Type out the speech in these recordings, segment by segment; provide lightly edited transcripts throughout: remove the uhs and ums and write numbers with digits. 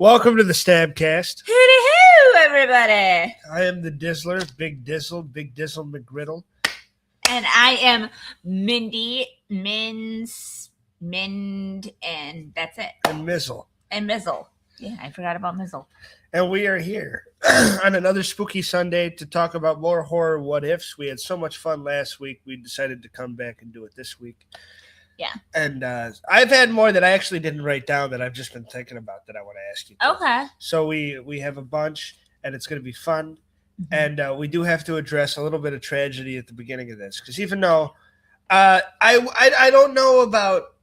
Welcome to the StabCast. Hooty-hoo, everybody. I am the Dizzler, Big Dizzle McGriddle. And I am Mindy, and that's it. And Mizzle. And Mizzle. Yeah, I forgot about Mizzle. And we are here on another spooky Sunday to talk about more horror what-ifs. We had so much fun last week, we decided to come back and do it this week. Yeah. And I've had more that I actually didn't write down that I've just been thinking about that I want to ask you. Okay. So we have a bunch, and it's going to be fun. Mm-hmm. And we do have to address a little bit of tragedy at the beginning of this. Because even though I don't know about...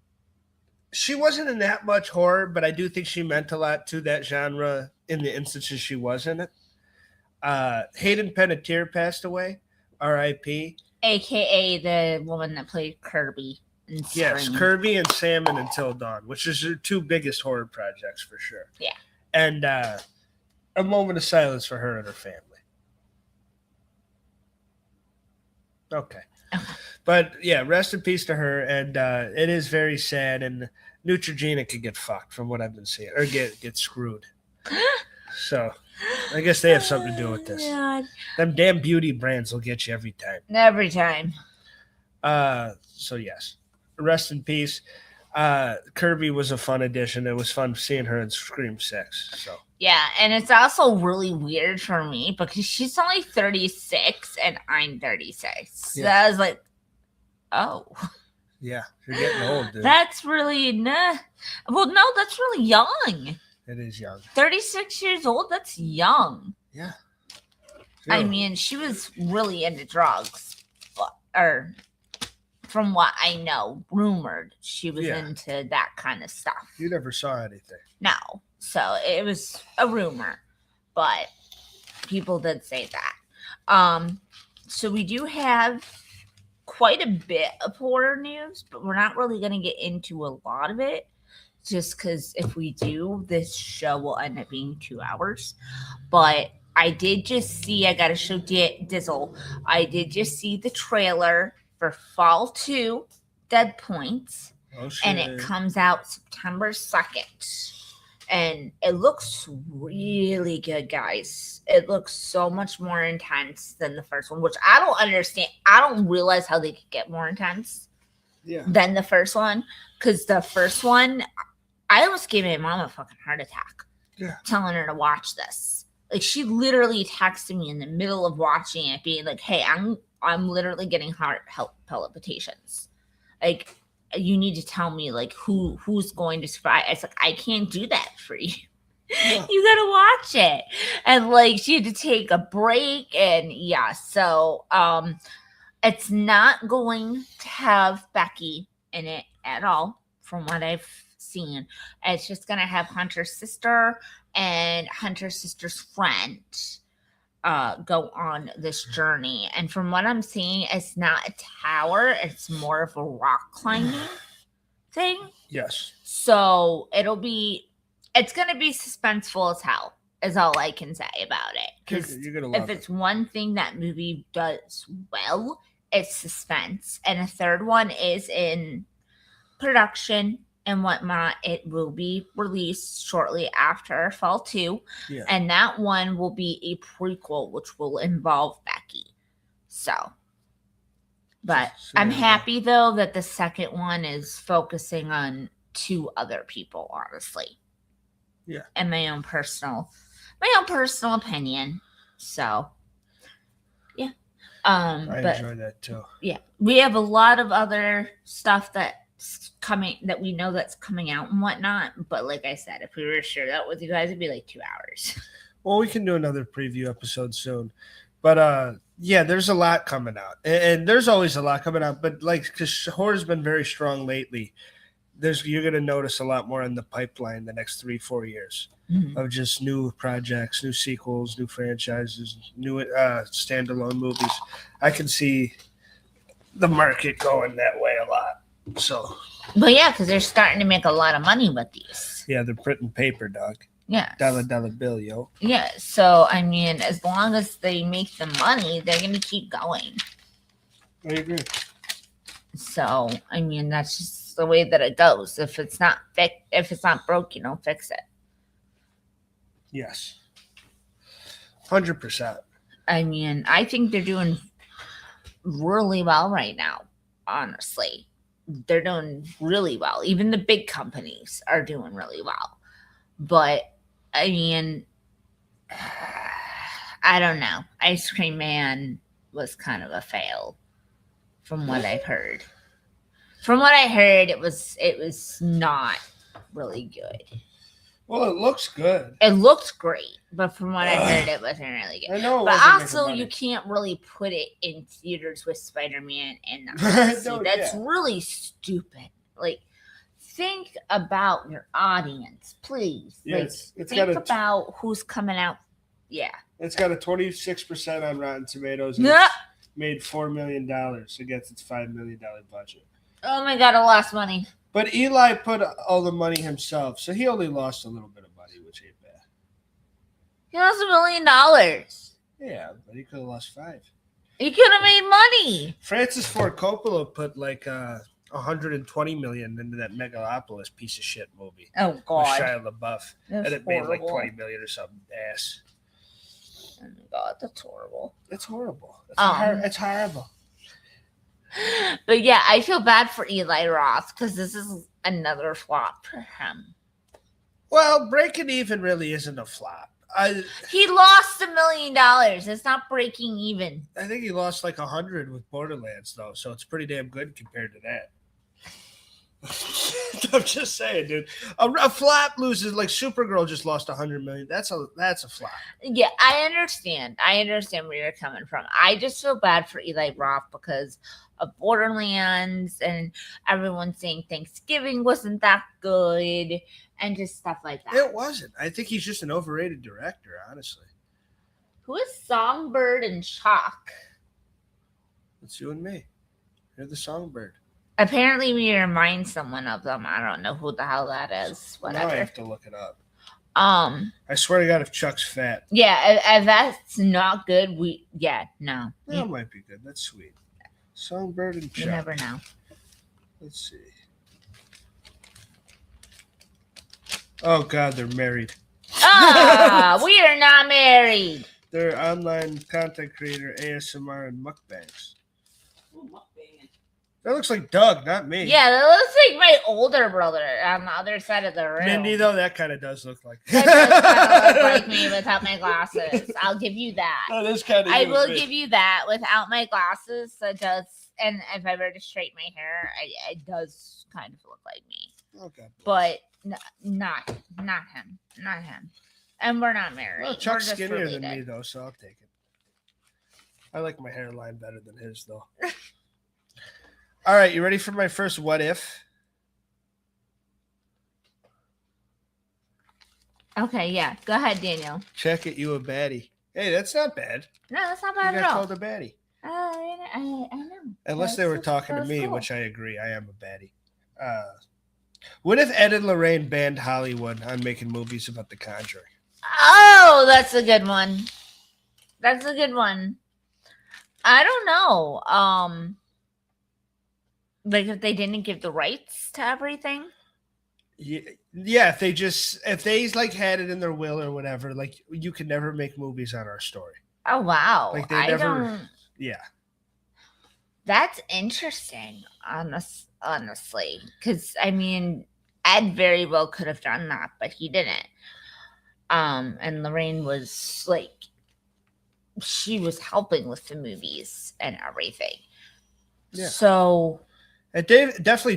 She wasn't in that much horror, but I do think she meant a lot to that genre in the instances she was in it. Hayden Panettiere passed away, R.I.P. A.K.A. the woman that played Kirby. Yes, Kirby and Salmon Until Dawn, which is her two biggest horror projects for sure. Yeah. And a moment of silence for her and her family. Okay. But yeah, rest in peace to her. And it is very sad. And Neutrogena could get fucked from what I've been seeing, or get screwed. So I guess they have something to do with this. God. Them damn beauty brands will get you every time. Every time. So yes. Rest in peace. Kirby was a fun addition. It was fun seeing her in Scream 6. So yeah, and it's also really weird for me because she's only 36 and I'm 36. So I was like, oh. Yeah, you're getting old, dude. That's really well, no, that's really young. It is young. 36 years old, that's young. Yeah. I mean, she was really into drugs, from what I know, rumored she was into that kind of stuff. You never saw anything. No. So it was a rumor, but people did say that. So we do have quite a bit of horror news, but we're not really going to get into a lot of it just because if we do, this show will end up being 2 hours. But I did just see, I got to show Dizzle, I did just see the trailer for Fall 2, Dead Points, and it comes out September 2nd. And it looks really good, guys. It looks so much more intense than the first one, which I don't understand. I don't realize how they could get more intense than the first one. Because the first one, I almost gave my mom a fucking heart attack telling her to watch this. Like, she literally texted me in the middle of watching it, being like, hey, I'm literally getting heart palpitations. Like, you need to tell me, like, who's going to survive. It's like, I can't do that for you. Yeah. You gotta watch it. And, like, she had to take a break. And, yeah, so it's not going to have Becky in it at all, from what I've seen. It's just going to have Hunter's sister and Hunter's sister's friend go on this journey. And from what I'm seeing, it's not a tower, it's more of a rock climbing thing. Yes. So it's gonna be suspenseful as hell, is all I can say about it. Because if it's one thing that movie does well, it's suspense. And a third one is in production and whatnot. It will be released shortly after Fall 2. Yeah. And that one will be a prequel, which will involve Becky. So, but I'm happy, though, that the second one is focusing on 2 other people, honestly. Yeah. And my own personal opinion. So, yeah. I enjoy that, too. Yeah. We have a lot of other stuff that's we know that's coming out and whatnot, but like I said, if we were to share that with you guys, it'd be like 2 hours. Well, we can do another preview episode soon, but there's a lot coming out, and there's always a lot coming out, but like, because horror's been very strong lately, you're gonna notice a lot more in the pipeline the next 3-4 years of just new projects, new sequels, new franchises, new standalone movies. I can see the market going that way a lot. So, but yeah, because they're starting to make a lot of money with these. Yeah, they're printing paper, dog. Yeah, dollar bill, yo. Yeah, so I mean, as long as they make the money, they're gonna keep going. I agree. So I mean, that's just the way that it goes. If it's not broke, you don't fix it. Yes. 100%. I mean, I think they're doing really well right now, honestly. They're doing really well. Even the big companies are doing really well. But, I mean, I don't know. Ice Cream Man was kind of a fail from what I've heard. From what I heard, it was not really good. Well, it looks good. It looked great, but from what I heard, it wasn't really good. I know it But wasn't also, making you money. can't really put it in theaters with Spider-Man in them. No, That's yeah. really stupid. Like, think about your audience, please. Yeah, Like, it's got think a about who's coming out. Yeah. It's got a 26% on Rotten Tomatoes. And Yeah. it's made $4 million against its $5 million budget. Oh my god, I lost money. But Eli put all the money himself, so he only lost a little bit of money, which ain't bad. He lost $1 million. Yeah, but he could have lost 5. He could have made money. Francis Ford Coppola put like 120 million into that Megalopolis piece of shit movie. Oh With god. Shia LaBeouf. That's And it made like horrible. 20 million or something. Ass. Oh my god, that's horrible. It's horrible. It's, it's horrible. But yeah, I feel bad for Eli Roth because this is another flop for him. Well, Breaking Even really isn't a flop. He lost $1 million. It's not breaking even. I think he lost like 100 with Borderlands, though, so it's pretty damn good compared to that. I'm just saying, dude. A flop loses like Supergirl just lost 100 million. That's a flop. Yeah, I understand. I understand where you're coming from. I just feel bad for Eli Roth because of Borderlands and everyone saying Thanksgiving wasn't that good and just stuff like that. It wasn't. I think he's just an overrated director, honestly. Who is Songbird and Chalk? It's you and me. You're the Songbird. Apparently, we remind someone of them. I don't know who the hell that is. Whatever. Now I have to look it up. I swear to God, if Chuck's fat. Yeah, if that's not good, no. That might be good. That's sweet. Songbird and Chuck. You never know. Let's see. Oh God, they're married. We are not married. They're online content creator, ASMR, and mukbangs. Ooh, mukbang. That looks like Doug, not me. Yeah, that looks like my older brother on the other side of the room. Mindy, though, that kind of does look like. That does kind of look like me without my glasses. I'll give you that. Oh, this kind of. I will give you that. Without my glasses, it does. And if I were to straighten my hair, it does kind of look like me. Okay. But not him. And we're not married. Well, Chuck's We're just skinnier than related. me, though, so I'll take it. I like my hairline better than his, though. All right, you ready for my first what if? Okay, yeah. Go ahead, Daniel. Check it, you a baddie. Hey, that's not bad. No, that's not You bad got at all. called a baddie. I know. Unless they were talking to that's me, cool. which I agree. I am a baddie. What if Ed and Lorraine banned Hollywood on making movies about The Conjuring? Oh, that's a good one. That's a good one. I don't know. Like if they didn't give the rights to everything. Yeah, if they like had it in their will or whatever, like you could never make movies on our story. Oh wow. Like they never. don't. Yeah. That's interesting, honestly, because I mean, Ed very well could have done that, but he didn't. And Lorraine was like, she was helping with the movies and everything. Yeah. So It definitely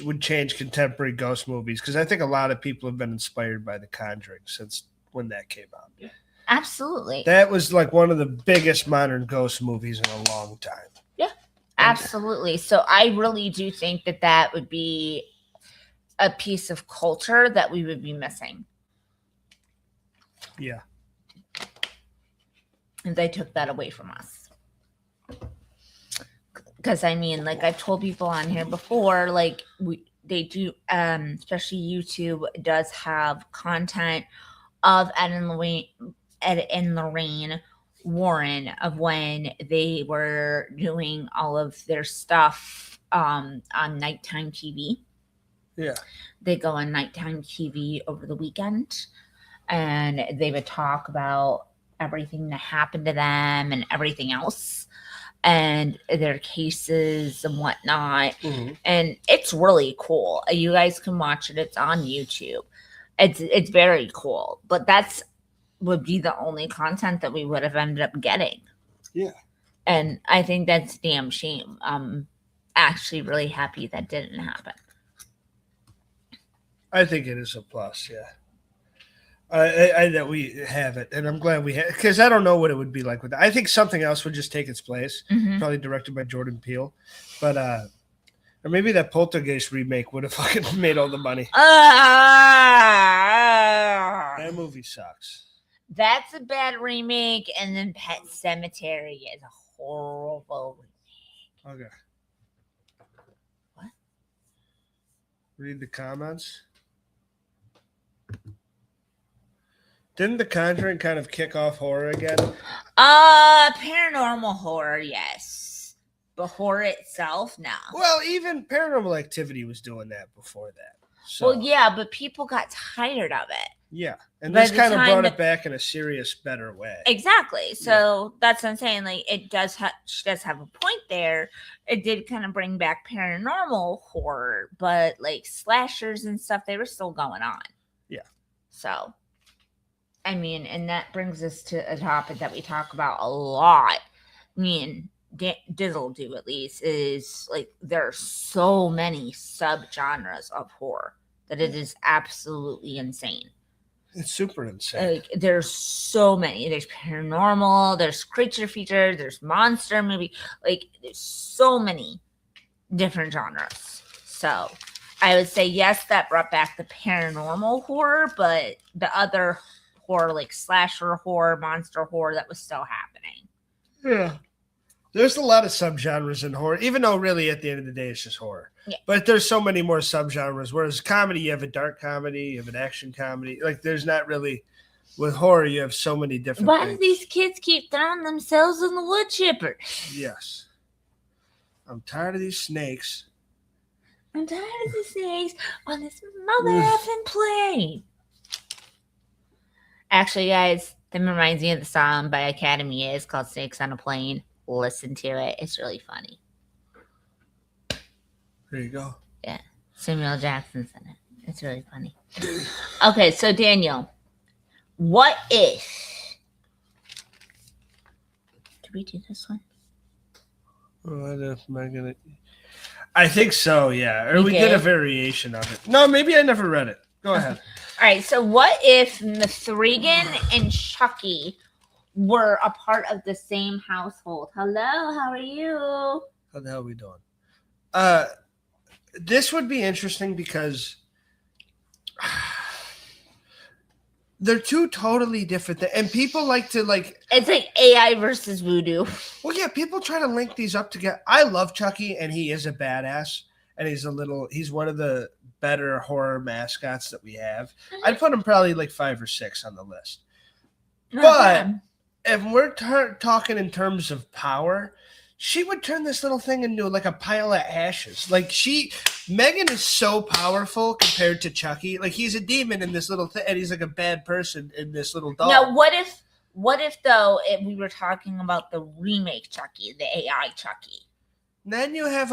would change contemporary ghost movies because I think a lot of people have been inspired by The Conjuring since when that came out. Yeah. absolutely, That was like one of the biggest modern ghost movies in a long time. absolutely. So I really do think that would be a piece of culture that we would be missing. Yeah. And they took that away from us. Because I mean, like I've told people on here before, like they do, especially YouTube does have content of Ed and Lorraine Warren of when they were doing all of their stuff on nighttime TV. Yeah. They go on nighttime TV over the weekend. and they would talk about everything that happened to them and everything else and their cases and whatnot. Mm-hmm. And it's really cool. You guys can watch it. It's on YouTube. It's very cool. But that's would be the only content that we would have ended up getting. Yeah. And I think that's a damn shame. I'm actually really happy that didn't happen. I think it is a plus, yeah. I that we have it, and I'm glad we have, because I don't know what it would be like with that. I think something else would just take its place, probably directed by Jordan Peele, but or maybe that Poltergeist remake would have fucking made all the money. That movie sucks. That's a bad remake, and then Pet Cemetery is a horrible remake. Okay. What? Read the comments. Didn't The Conjuring kind of kick off horror again? Paranormal horror, yes. But horror itself, no. Well, even Paranormal Activity was doing that before that. So, Well, yeah, but people got tired of it. yeah. And By this the kind of time brought that- it back in a serious, better way. Exactly. So that's what I'm saying. Like, it does she does have a point there. It did kind of bring back paranormal horror, but like slashers and stuff, they were still going on. Yeah. So, I mean, and that brings us to a topic that we talk about a lot. Me and Dizzle do, at least, is like there are so many subgenres of horror that it is absolutely insane. It's super insane. Like, there's so many. There's paranormal, there's creature feature, there's monster movie. Like, there's so many different genres. So I would say yes, that brought back the paranormal horror, but the other horror, like slasher horror, monster horror, that was still happening. Yeah. There's a lot of subgenres in horror, even though really at the end of the day it's just horror. Yeah. But there's so many more subgenres. Whereas comedy, you have a dark comedy, you have an action comedy. Like there's not really, with horror, you have so many different Why things. do these kids keep throwing themselves in the wood chipper? Yes. I'm tired of these snakes. I'm tired of the snakes on this mother effing plane. Actually, guys, that reminds me of the song by Academy A. It's called Snakes on a Plane. Listen to it. It's really funny. There you go. Samuel Jackson's in it. It's really funny. Okay, so Daniel, what if... Did we do this one? I think so, yeah. Or You we did a did? variation of it. No, maybe I never read it. Go ahead. All right, so what if Mithrigan and Chucky were a part of the same household? Hello, how are you? How the hell are we doing? This would be interesting because they're two totally different things. And people like to It's like AI versus voodoo. well, yeah, people try to link these up together. I love Chucky, and he is a badass, and he's one of the better horror mascots that we have. I'd put him probably like 5 or 6 on the list. But if we're talking in terms of power, she would turn this little thing into like a pile of ashes. Like Megan is so powerful compared to Chucky. Like he's a demon in this little thing, and he's like a bad person in this little doll. Now, what if though if we were talking about the remake Chucky, the AI Chucky? Then you have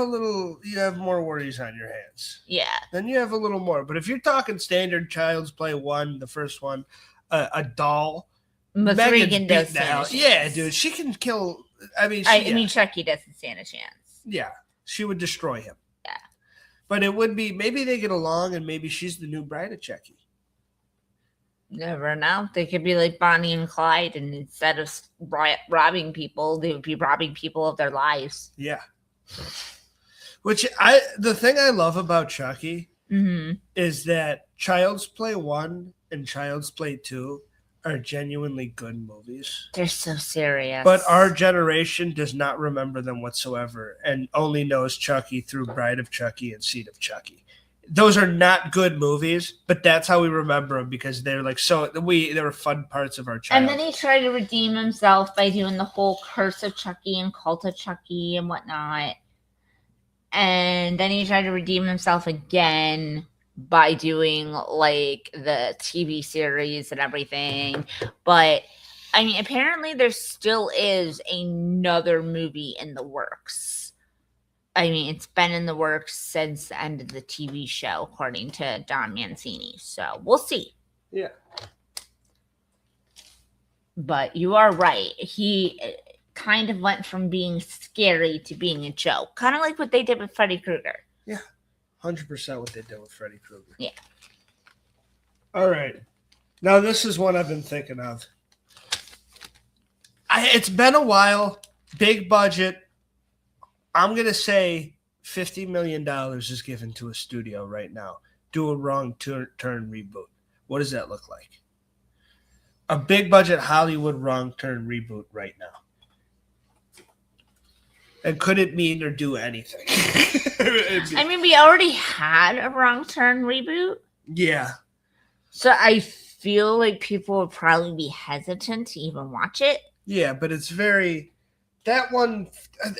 more worries on your hands. Yeah. Then you have a little more. But if you're talking standard Child's Play 1, the first one, a doll, Megan's Mithrigan does beating the hell. stand a Yeah, chance. dude, she can kill. I mean, I mean, Chucky doesn't stand a chance. yeah, she would destroy him. Yeah. But it would be maybe they get along, and maybe she's the new bride of Chucky. Never know. They could be like Bonnie and Clyde, and instead of robbing people, they would be robbing people of their lives. Yeah. The thing I love about Chucky is that Child's Play 1 and Child's Play 2 are genuinely good movies. They're so serious. But our generation does not remember them whatsoever and only knows Chucky through Bride of Chucky and Seed of Chucky. Those are not good movies, but that's how we remember them because they're like they were fun parts of our And childhood. then he tried to redeem himself by doing the whole Curse of Chucky and Cult of Chucky and whatnot. And then he tried to redeem himself again by doing like the TV series and everything. But I mean, apparently there still is another movie in the works. I mean, it's been in the works since the end of the TV show, according to Don Mancini. So we'll see. Yeah. But you are right. He kind of went from being scary to being a joke. Kind of like what they did with Freddy Krueger. 100% what they did with Freddy Krueger. Yeah. All right. Now, this is one I've been thinking of. It's been a while. Big budget. I'm going to say $50 million is given to a studio right now. Do a wrong turn reboot. What does that look like? A big budget Hollywood wrong turn reboot right now. And could it mean or do anything? I mean, we already had a Wrong Turn reboot. Yeah. So I feel like people would probably be hesitant to even watch it. Yeah, but it's very... That one,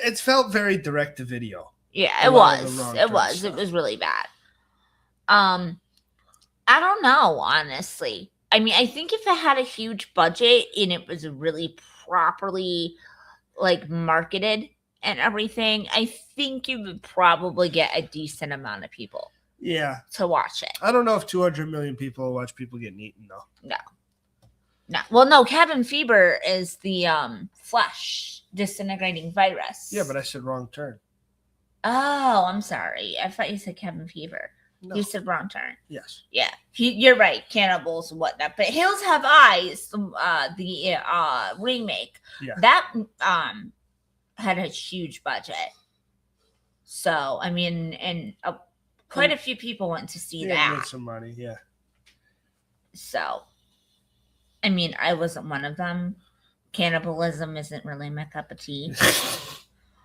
it felt very direct to video. Yeah, A it lot of the was. wrong It turn was. stuff. It was really bad. I don't know, honestly. I mean, I think if it had a huge budget and it was really properly like marketed and everything, I think you would probably get a decent amount of people Yeah. to watch it. I don't know if 200 million people will watch people getting eaten, though. No. Well, no, cabin fever is the flesh disintegrating virus. Yeah, but I said wrong turn. Oh, I'm sorry. I thought you said cabin fever. No. You said Wrong Turn. Yes. Yeah, you're right. Cannibals and whatnot. But Hills Have Eyes, the remake, Yeah. that had a huge budget. So I mean, and quite a few people went to see Yeah, that. made some money. Yeah. So, I mean, I wasn't one of them. Cannibalism isn't really my cup of tea.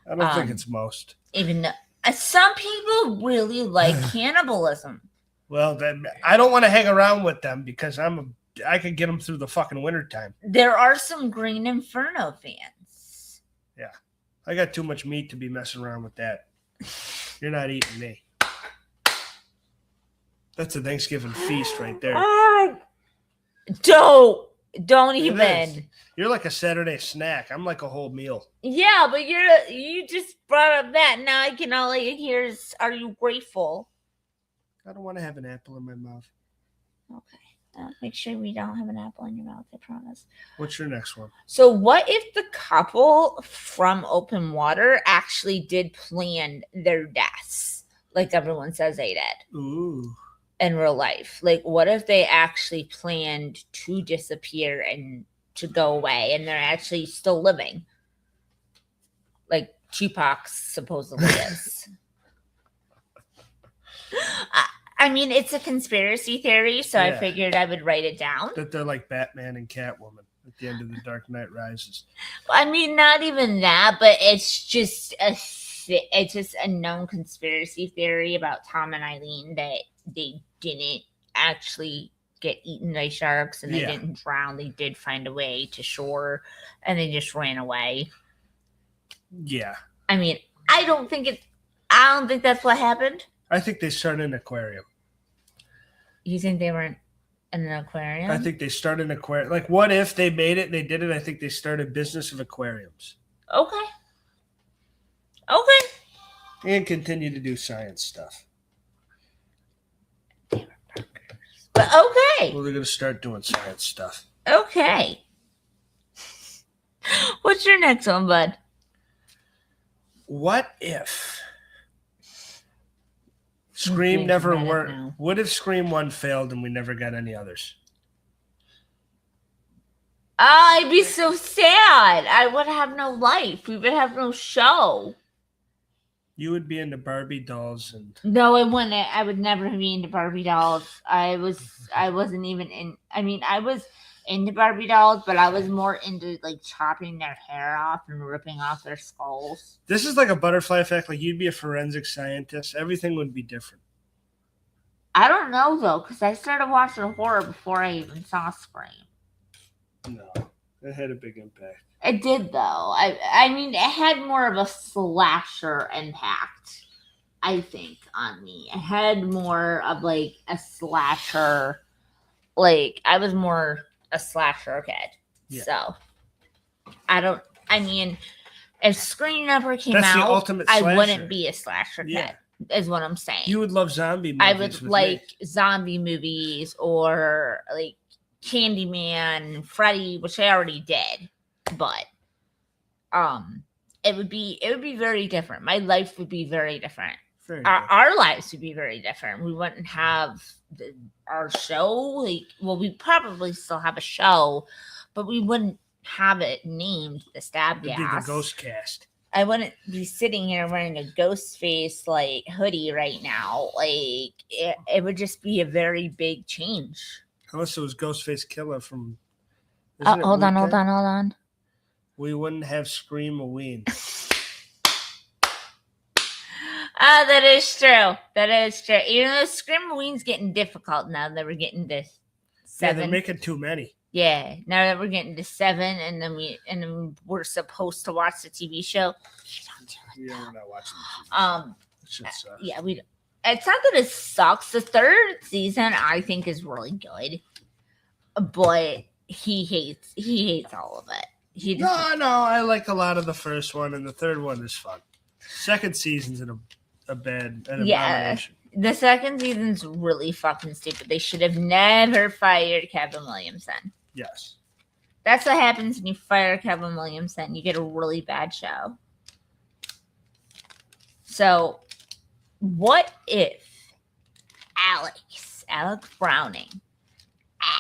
I don't think it's most. Even though some people really like cannibalism. Well, then I don't want to hang around with them because I could get them through the fucking wintertime. There are some Green Inferno fans. I got too much meat to be messing around with that. You're not eating me. That's a Thanksgiving feast right there. Don't It even. is. You're like a Saturday snack. I'm like a whole meal. Yeah, but you just brought up that. Now I can only here's are you grateful? I don't want to have an apple in my mouth. Okay. Make sure we don't have an apple in your mouth, I promise. What's your next one? So what if the couple from Open Water actually did plan their deaths like everyone says they did Ooh. in real life? Like what if they actually planned to disappear and to go away and they're actually still living? Like Tupac supposedly is. I mean, it's a conspiracy theory, so I Yeah. figured I would write it down. That they're like Batman and Catwoman at the end of The Dark Knight Rises. I mean, not even that, but it's just a known conspiracy theory about Tom and Eileen that they didn't actually get eaten by sharks and they Yeah. didn't drown. They did find a way to shore, and they just ran away. Yeah. I mean, I don't think that's what happened. I think they started an aquarium. You think they were in an aquarium? I think they started an aquarium. Like, what if they made it and they did it? I think they started a business of aquariums. Okay. And continue to do science stuff. But okay. Well, they're going to start doing science stuff. Okay. What's your next one, bud? What if Scream Think never about it worked? now. What if Scream 1 failed and we never got any others? I'd be so sad. I would have no life. We would have no show. You would be into Barbie dolls and No, I wouldn't. I would never be into Barbie dolls. I wasn't even in. I mean, I was into Barbie dolls, but I was more into like chopping their hair off and ripping off their skulls. this is like a butterfly effect. Like you'd be a forensic scientist. Everything would be different. I don't know though, because I started watching horror before I even saw Scream. No, it had a big impact. It did though. I mean, it had more of a slasher impact. I think, on me. I had more of like a slasher. Like, I was more a slasher kid. Yeah. So, I mean, if Scream never came That's the out, ultimate I slasher. wouldn't be a slasher kid, Yeah. is what I'm saying. You would love zombie movies. I would with like me. zombie movies or like Candyman, Freddy, which I already did. But it would be very different. My life would be very different. Very Our lives would be very different. We wouldn't have our show. Like, well, we probably still have a show, but we wouldn't have it named the It'd be the StabCast. Ghost Cast. I wouldn't be sitting here wearing a ghost face like hoodie right now. Like, it would just be a very big change. Unless it was Ghostface Killer from. Hold on. We wouldn't have Scream-A-Ween. That is true. Even though Scream-A-Ween's getting difficult now that we're getting to 7. Yeah, they're making too many. Yeah, now that we're getting to 7, and then we're supposed to watch the TV show. Don't do it. Yeah, we're not watching. Yeah, we. It's not that it sucks. The 3rd season, I think, is really good, but he hates all of it. No, I like a lot of the first one, and the 3rd one is fun. 2nd season's an abomination. The 2nd season's really fucking stupid. They should have never fired Kevin Williamson. Yes. That's what happens when you fire Kevin Williamson. You get a really bad show. So, what if Alex Browning,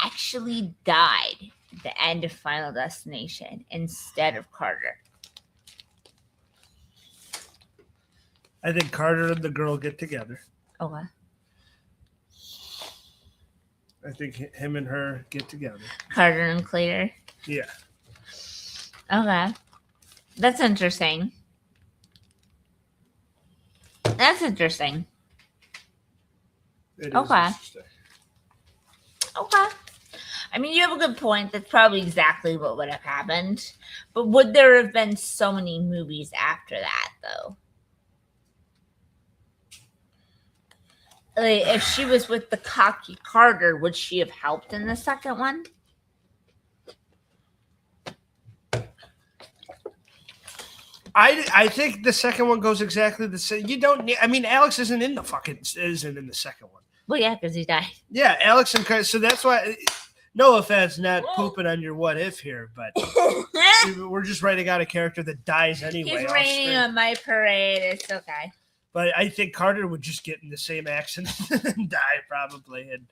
actually died at the end of Final Destination instead of Carter? I think Carter and the girl get together. Okay. I think him and her get together. Carter and Clear. Yeah. Okay. That's interesting. It is Okay. interesting. Okay. I mean, you have a good point. That's probably exactly what would have happened. But would there have been so many movies after that, though? Like, if she was with the cocky Carter, would she have helped in the second one? I think the second one goes exactly the same. You don't need. I mean, Alex isn't in the second one. Well, yeah, because he died. Yeah, Alex and Carter. So that's why. No offense, not pooping on your what if here, but we're just writing out a character that dies anyway. He's raining on my parade. It's okay. But I think Carter would just get in the same accident and die probably. And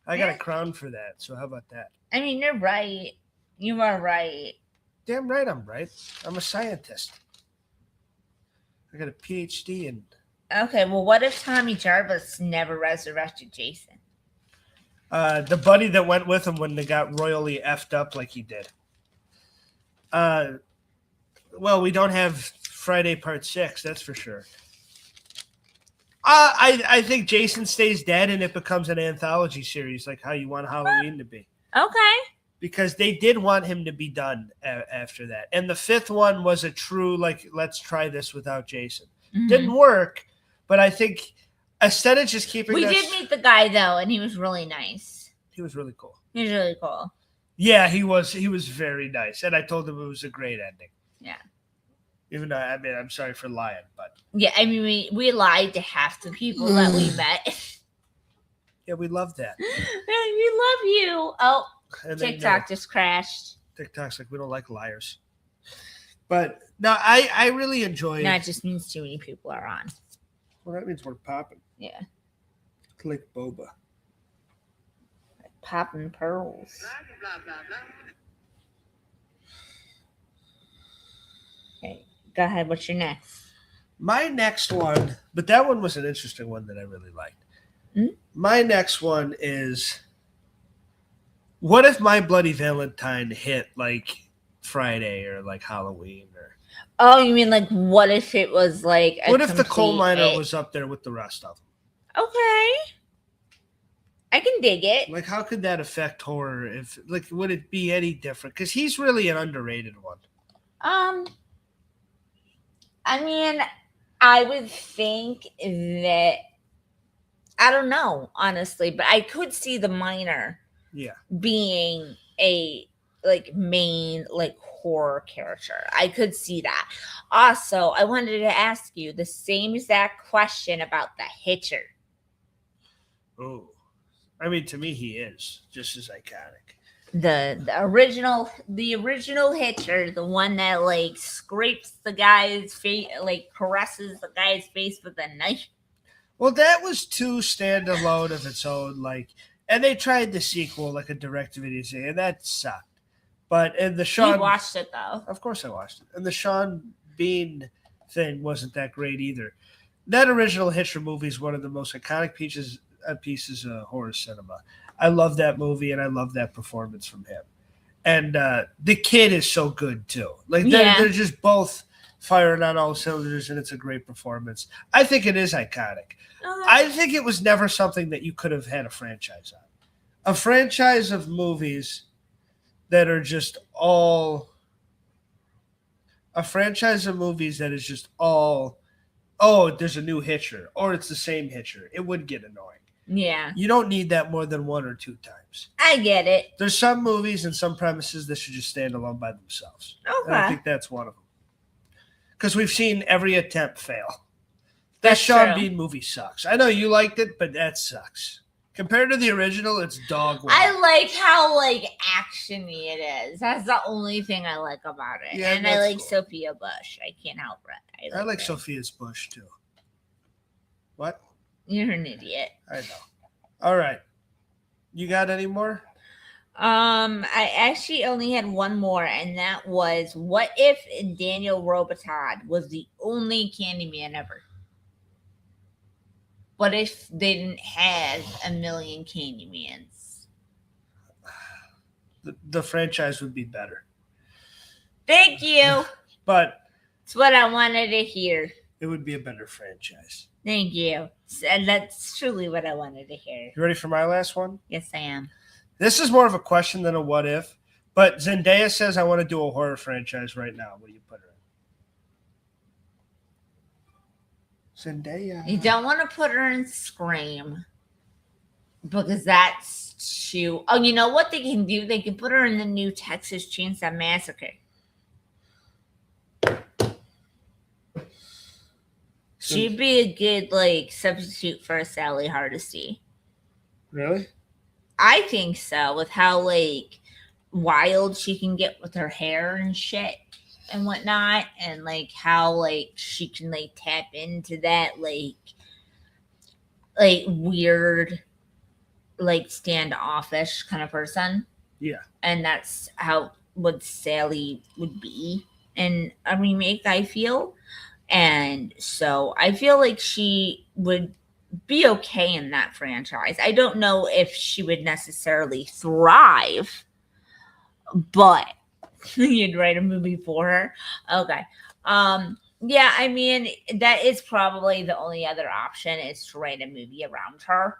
I got a crown for that. So how about that? I mean, you're right. You are right. Damn right I'm right. I'm a scientist. I got a PhD in... Okay, well, what if Tommy Jarvis never resurrected Jason? The buddy that went with him when they got royally effed up like he did. Well, we don't have Friday Part 6, that's for sure. I think Jason stays dead and it becomes an anthology series like how you want Halloween to be. Okay. Because they did want him to be done after that. And the 5th one was a true, like, let's try this without Jason. Mm-hmm. Didn't work, but I think instead of just keeping We did meet the guy, though, and he was really nice. He was really cool. He was really cool. Yeah, he was very nice. And I told him it was a great ending. Yeah. Even though, I mean, I'm sorry for lying, but... Yeah, I mean, we lied to half the people that we met. Yeah, we love that. We love you. Oh, And then, TikTok just crashed. TikTok's like, we don't like liars. But, no, I really enjoy No, it. it just means too many people are on. Well, that means we're popping. Yeah. Click boba. Popping pearls. Blah, blah, blah. Okay, go ahead. What's your next? My next one, but that one was an interesting one that I really liked. Mm-hmm. My next one is, what if My Bloody Valentine hit like Friday or like Halloween? Or Oh, you mean like what if it was like a what if the coal complete miner hit? was up there with the rest of them? Okay. I can dig it. Like, how could that affect horror? If like, would it be any different? Because he's really an underrated one. I mean, I would think that I don't know, honestly, but I could see the minor Yeah. being a like main like horror character. I could see that. Also, I wanted to ask you the same exact question about the Hitcher. Oh. I mean, to me, he is just as iconic. The original Hitcher, the one that like scrapes the guy's face, like caresses the guy's face with a knife. Well, that was too standalone of its own. Like, and they tried the sequel, like a direct-to-video thing, and that sucked. But in the Sean, You watched it though. of course, I watched it. And the Sean Bean thing wasn't that great either. That original Hitcher movie is one of the most iconic pieces of horror cinema. I love that movie, and I love that performance from him. And the kid is so good too. Like they're just both firing on all cylinders, and it's a great performance. I think it is iconic. I think it was never something that you could have had a franchise on. A franchise of movies that are just all a franchise of movies that is just all, oh, there's a new Hitcher, or it's the same Hitcher. It would get annoying. Yeah. You don't need that more than 1 or 2 times. I get it. There's some movies and some premises that should just stand alone by themselves. Okay. And I think that's one of them. Because we've seen every attempt fail. That That's Sean true. Bean movie sucks. I know you liked it, but that sucks. Compared to the original, it's dog water. I like how like actiony it is. That's the only thing I like about it. Yeah, and I that's like cool. Sophia Bush. I can't help it. I like her. Sophia's Bush, too. What? You're an idiot. I know. All right. You got any more? I actually only had one more, and that was what if Daniel Robitaille was the only Candyman ever? What if they didn't have a million Candymans? The franchise would be better. Thank you. But It's what I wanted to hear. it would be a better franchise. Thank you. And that's truly what I wanted to hear. You ready for my last one? Yes, I am. This is more of a question than a what if. But Zendaya says, I want to do a horror franchise right now. What do you put her in? Zendaya. You don't want to put her in Scream because that's too. Oh, you know what they can do? They can put her in the new Texas Chainsaw Massacre. She'd be a good like substitute for Sally Hardesty. Really? I think so, with how like wild she can get with her hair and shit and whatnot, and like how like she can like tap into that like weird like standoffish kind of person. Yeah. And that's how what Sally would be in a remake, I feel. And so I feel like she would be okay in that franchise. I don't know if she would necessarily thrive, but you'd write a movie for her. Okay. Yeah, I mean, that is probably the only other option is to write a movie around her.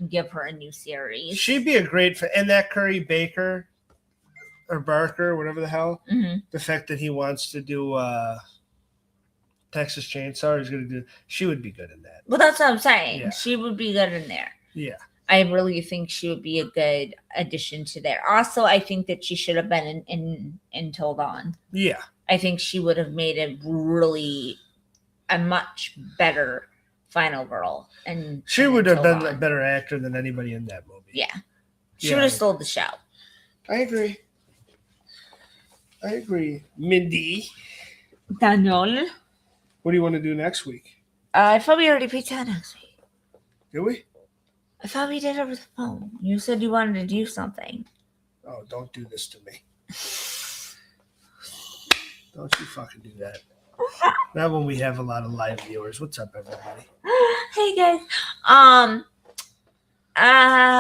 Give her a new series. She'd be a great and that Curry Baker or Barker, whatever the hell, the fact that he wants to do Texas Chainsaw, he's going to do, she would be good in that. Well, that's what I'm saying. Yeah. She would be good in there. Yeah. I really think she would be a good addition to there. Also, I think that she should have been in Till Dawn. Yeah. I think she would have made a much better final girl. And She would have been a better actor than anybody in that movie. Yeah. She would have stole the show. I agree. Mindy. Daniel. What do you want to do next week? I thought we already picked out next week. Did we? I thought we did over the phone. You said you wanted to do something. Oh, don't do this to me. Don't you fucking do that. Not when we have a lot of live viewers. What's up, everybody? Hey, guys.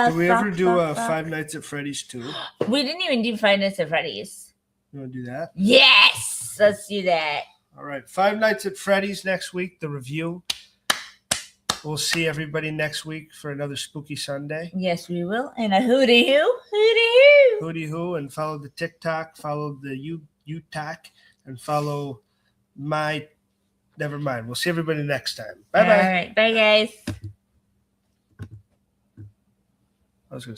Did we ever do Five Nights at Freddy's 2? We didn't even do Five Nights at Freddy's. You want to do that? Yes! Let's do that. All right. Five Nights at Freddy's next week, the review. We'll see everybody next week for another Spooky Sunday. Yes, we will. And a hooty hoo. Hooty hoo. Hooty hoo. And follow the TikTok, follow the UTAC, and follow my never mind. We'll see everybody next time. Bye All bye. right. Bye, guys. I was going to say.